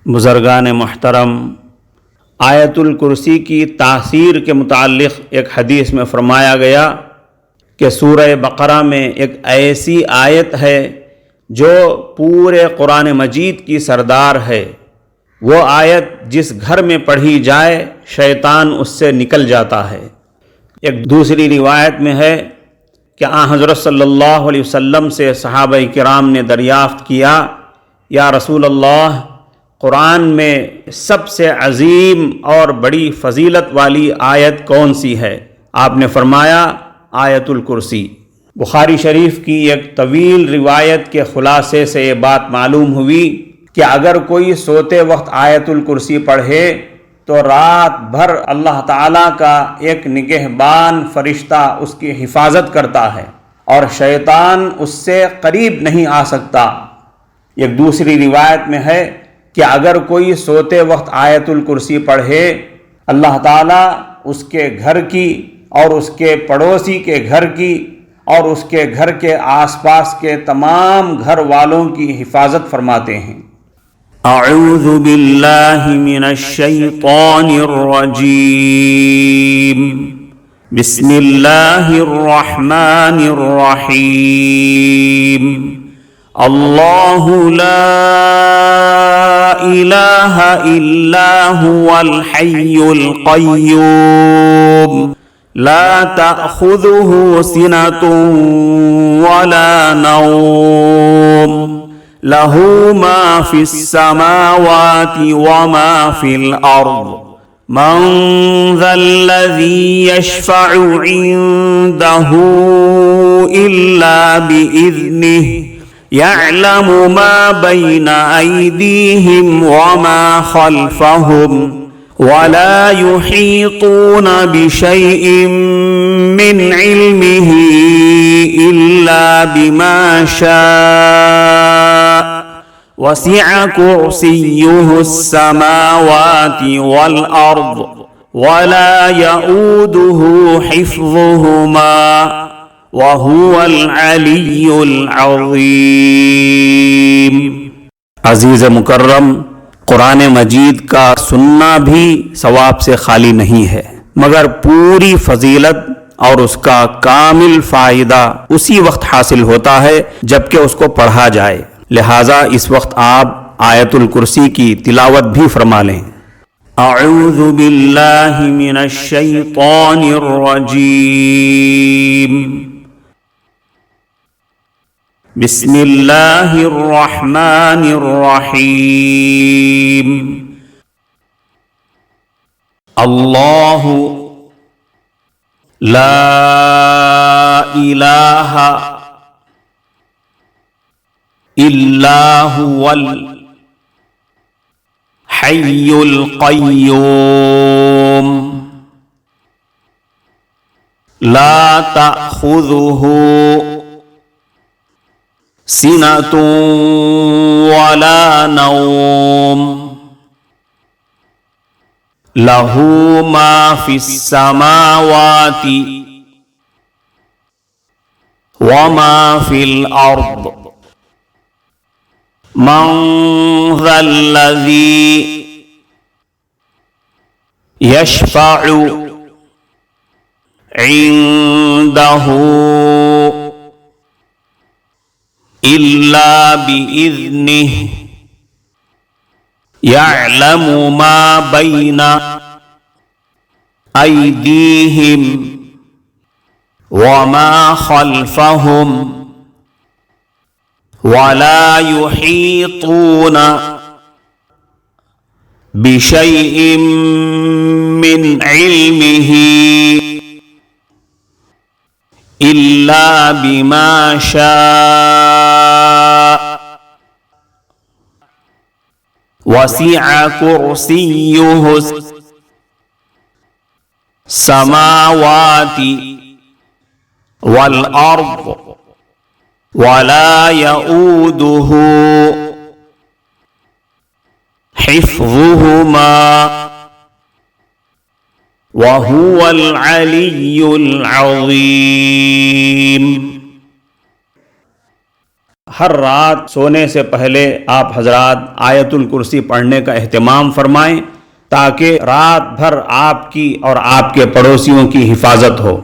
بزرگان محترم، آیت الکرسی کی تاثیر کے متعلق ایک حدیث میں فرمایا گیا کہ سورہ بقرہ میں ایک ایسی آیت ہے جو پورے قرآن مجید کی سردار ہے۔ وہ آیت جس گھر میں پڑھی جائے شیطان اس سے نکل جاتا ہے۔ ایک دوسری روایت میں ہے کہ حضرت صلی اللہ علیہ وسلم سے صحابہ کرام نے دریافت کیا، یا رسول اللہ، قرآن میں سب سے عظیم اور بڑی فضیلت والی آیت کون سی ہے؟ آپ نے فرمایا آیت الکرسی۔ بخاری شریف کی ایک طویل روایت کے خلاصے سے یہ بات معلوم ہوئی کہ اگر کوئی سوتے وقت آیت الکرسی پڑھے تو رات بھر اللہ تعالیٰ کا ایک نگہبان فرشتہ اس کی حفاظت کرتا ہے اور شیطان اس سے قریب نہیں آ سکتا۔ ایک دوسری روایت میں ہے کہ اگر کوئی سوتے وقت آیت الکرسی پڑھے، اللہ تعالیٰ اس کے گھر کی اور اس کے پڑوسی کے گھر کی اور اس کے گھر کے آس پاس کے تمام گھر والوں کی حفاظت فرماتے ہیں۔ اعوذ باللہ من الشیطان الرجیم، بسم اللہ الرحمن الرحیم۔ اللہ لا الہ الا هو الحی القیوم، لا تأخذه سنة ولا نوم، له ما في السماوات وما في الأرض، من ذا الذي يشفع عنده إلا بإذنه، يعلم ما بين أيديهم وما خلفهم، ولا يحيطون بشيء من علمه إلا بما شاء، وسع كرسيه السماوات والأرض، ولا يؤوده حفظهما، وهو العلی العظیم۔ عزیز مکرم، قرآن مجید کا سننا بھی ثواب سے خالی نہیں ہے، مگر پوری فضیلت اور اس کا کامل فائدہ اسی وقت حاصل ہوتا ہے جب کہ اس کو پڑھا جائے۔ لہٰذا اس وقت آپ آیت الکرسی کی تلاوت بھی فرما لیں۔ اعوذ باللہ من الشیطان الرجیم، بسم اللہ الرحمن الرحیم۔ اللہ لا الہ الا هو الحی القیوم، لا تأخذه سنة ولا نوم، له ما في السماوات وما في الأرض، من ذا الذي يشفع عنده إلا بإذنه، يعلم ما بين أيديهم وما خلفهم، ولا يحيطون بشيء من علمه إلا بما شاء، وسع كرسيه السماوات والأرض، ولا يؤوده حفظهما، وهو العلی العظیم۔ ہر رات سونے سے پہلے آپ حضرات آیت الکرسی پڑھنے کا اہتمام فرمائیں تاکہ رات بھر آپ کی اور آپ کے پڑوسیوں کی حفاظت ہو۔